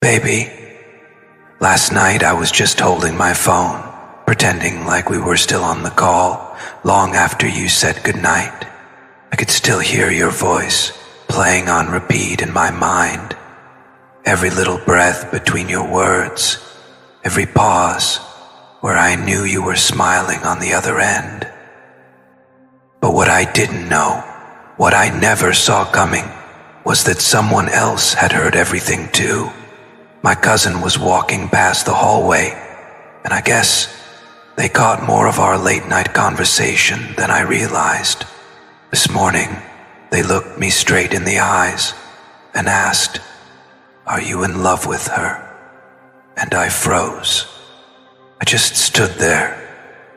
Baby, last night I was just holding my phone, pretending like we were still on the call, long after you said goodnight. I could still hear your voice, playing on repeat in my mind. Every little breath between your words, every pause where I knew you were smiling on the other end. But what I didn't know, what I never saw coming, was that someone else had heard everything too. My cousin was walking past the hallway, and I guess they caught more of our late-night conversation than I realized. This morning, they looked me straight in the eyes and asked, "Are you in love with her?" And I froze. I just stood there,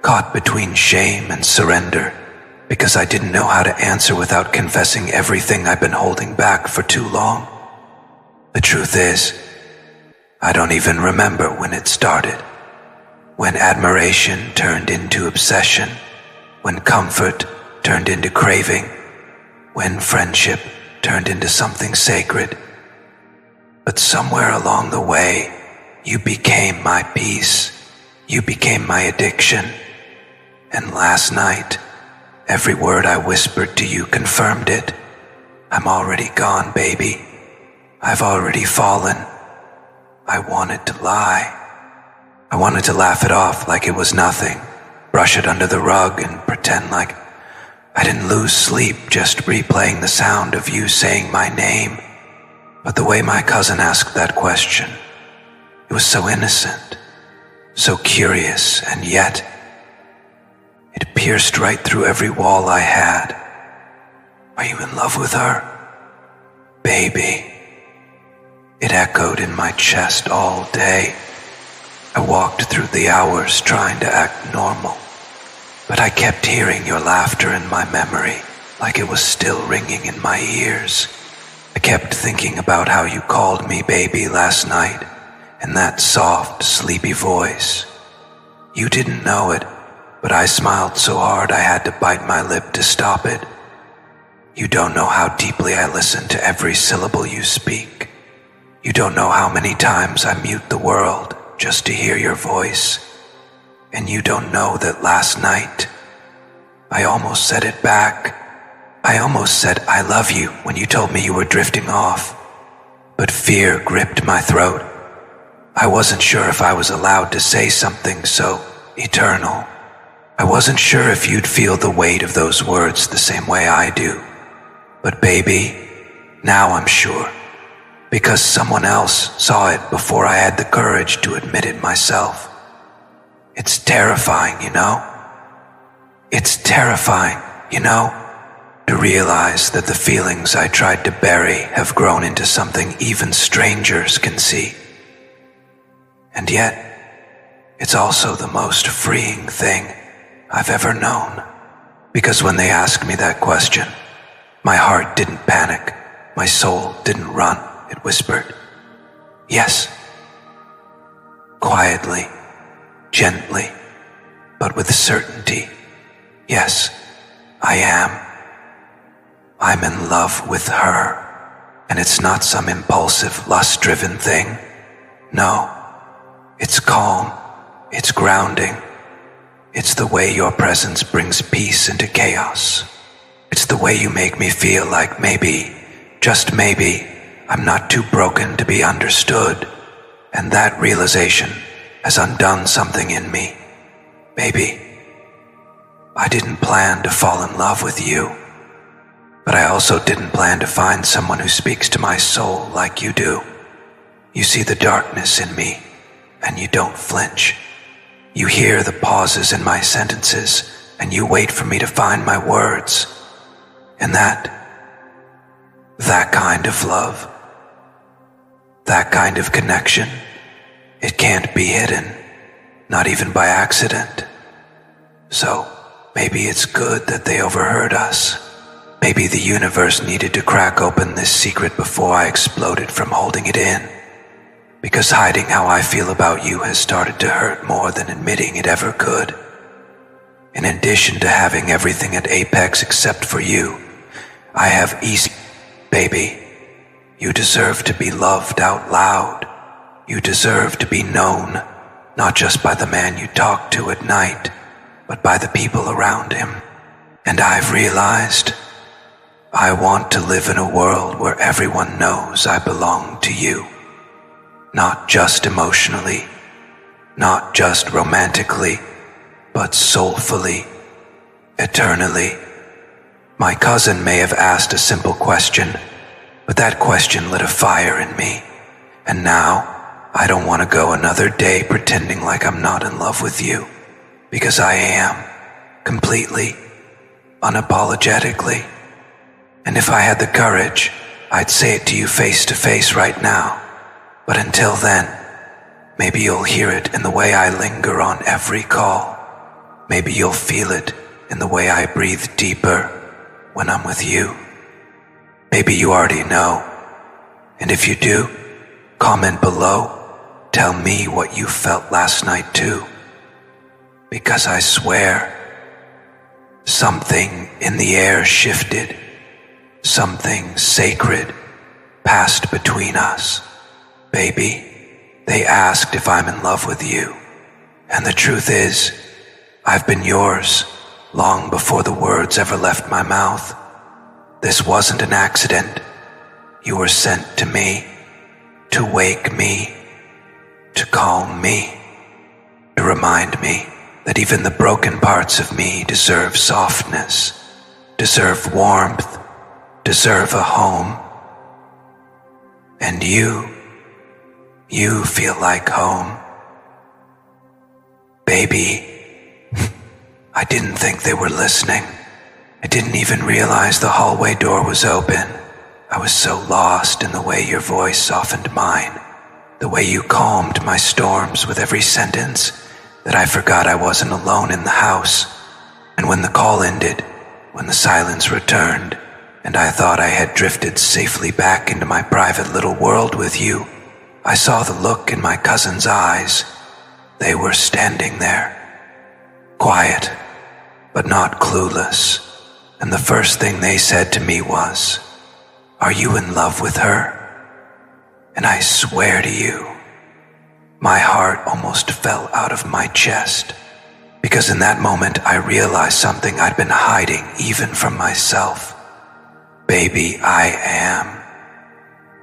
caught between shame and surrender, because I didn't know how to answer without confessing everything I've been holding back for too long. The truth is, I don't even remember when it started. When admiration turned into obsession, when comfort turned into craving, when friendship turned into something sacred. But somewhere along the way, you became my peace. You became my addiction. And last night, every word I whispered to you confirmed it. I'm already gone, baby. I've already fallen. I wanted to lie. I wanted to laugh it off like it was nothing, brush it under the rug and pretend like I didn't lose sleep just replaying the sound of you saying my name. But the way my cousin asked that question, it was so innocent, so curious, and yet it pierced right through every wall I had. Are you in love with her? Baby. It echoed in my chest all day. I walked through the hours trying to act normal, but I kept hearing your laughter in my memory like it was still ringing in my ears. I kept thinking about how you called me baby last night in that soft, sleepy voice. You didn't know it, but I smiled so hard I had to bite my lip to stop it. You don't know how deeply I listen to every syllable you speak. You don't know how many times I mute the world just to hear your voice. And you don't know that last night, I almost said it back. I almost said I love you when you told me you were drifting off. But fear gripped my throat. I wasn't sure if I was allowed to say something so eternal. I wasn't sure if you'd feel the weight of those words the same way I do. But baby, now I'm sure. Because someone else saw it before I had the courage to admit it myself. It's terrifying, you know? It's terrifying, you know? To realize that the feelings I tried to bury have grown into something even strangers can see. And yet, it's also the most freeing thing I've ever known. Because when they asked me that question, my heart didn't panic, my soul didn't run. It whispered, yes. Quietly, gently, but with certainty. Yes, I am. I'm in love with her. And it's not some impulsive, lust-driven thing. No, it's calm. It's grounding. It's the way your presence brings peace into chaos. It's the way you make me feel like maybe, just maybe, I'm not too broken to be understood, and that realization has undone something in me. Baby, I didn't plan to fall in love with you, but I also didn't plan to find someone who speaks to my soul like you do. You see the darkness in me, and you don't flinch. You hear the pauses in my sentences, and you wait for me to find my words. And that kind of love, that kind of connection, it can't be hidden, not even by accident. So maybe it's good that they overheard us. Maybe the universe needed to crack open this secret before I exploded from holding it in. Because hiding how I feel about you has started to hurt more than admitting it ever could. In addition to having everything at apex except for you, I have east, baby. You deserve to be loved out loud. You deserve to be known, not just by the man you talk to at night, but by the people around him. And I've realized I want to live in a world where everyone knows I belong to you. Not just emotionally, not just romantically, but soulfully, eternally. My cousin may have asked a simple question, but that question lit a fire in me. And now, I don't want to go another day pretending like I'm not in love with you, because I am, completely, unapologetically. And if I had the courage, I'd say it to you face to face right now. But until then, maybe you'll hear it in the way I linger on every call. Maybe you'll feel it in the way I breathe deeper when I'm with you. Maybe you already know. And if you do, comment below. Tell me what you felt last night too. Because I swear, something in the air shifted. Something sacred passed between us. Baby, they asked if I'm in love with you. And the truth is, I've been yours long before the words ever left my mouth. This wasn't an accident. You were sent to me, to wake me, to calm me, to remind me that even the broken parts of me deserve softness, deserve warmth, deserve a home. And you feel like home. Baby, I didn't think they were listening. I didn't even realize the hallway door was open. I was so lost in the way your voice softened mine, the way you calmed my storms with every sentence, that I forgot I wasn't alone in the house. And when the call ended, when the silence returned, and I thought I had drifted safely back into my private little world with you, I saw the look in my cousin's eyes. They were standing there, quiet, but not clueless. And the first thing they said to me was, "Are you in love with her?" And I swear to you, my heart almost fell out of my chest, because in that moment I realized something I'd been hiding even from myself. Baby, I am.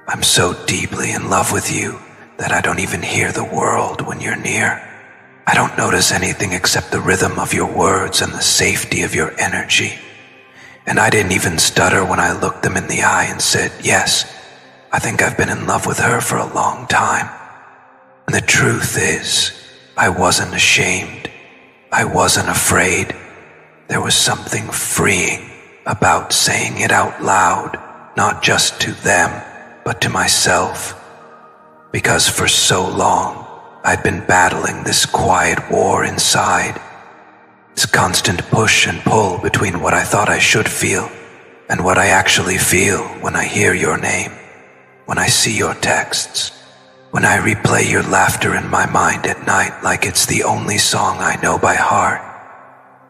I'm so deeply in love with you that I don't even hear the world when you're near. I don't notice anything except the rhythm of your words and the safety of your energy. And I didn't even stutter when I looked them in the eye and said, yes, I think I've been in love with her for a long time. And the truth is, I wasn't ashamed. I wasn't afraid. There was something freeing about saying it out loud, not just to them, but to myself. Because for so long, I'd been battling this quiet war inside. This constant push and pull between what I thought I should feel and what I actually feel when I hear your name, when I see your texts, when I replay your laughter in my mind at night like it's the only song I know by heart.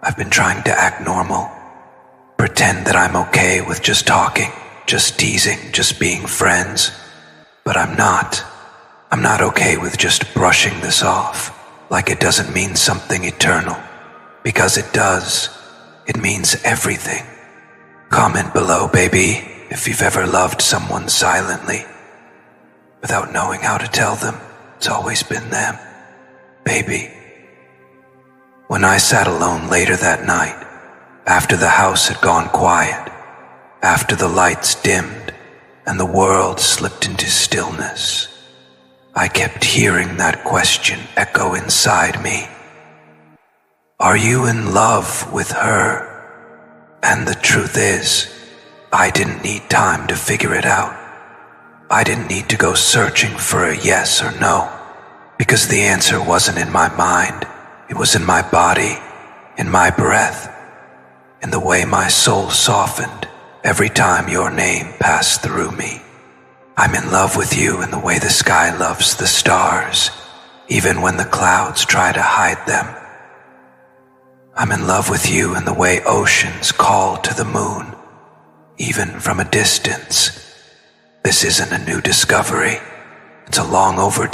I've been trying to act normal, pretend that I'm okay with just talking, just teasing, just being friends. But I'm not. I'm not okay with just brushing this off, like it doesn't mean something eternal. Because it does. It means everything. Comment below, baby, if you've ever loved someone silently, without knowing how to tell them it's always been them. Baby. When I sat alone later that night, after the house had gone quiet, after the lights dimmed and the world slipped into stillness, I kept hearing that question echo inside me. Are you in love with her? And the truth is, I didn't need time to figure it out. I didn't need to go searching for a yes or no, because the answer wasn't in my mind. It was in my body, in my breath, in the way my soul softened every time your name passed through me. I'm in love with you in the way the sky loves the stars, even when the clouds try to hide them. I'm in love with you in the way oceans call to the moon, even from a distance. This isn't a new discovery. It's a long overdue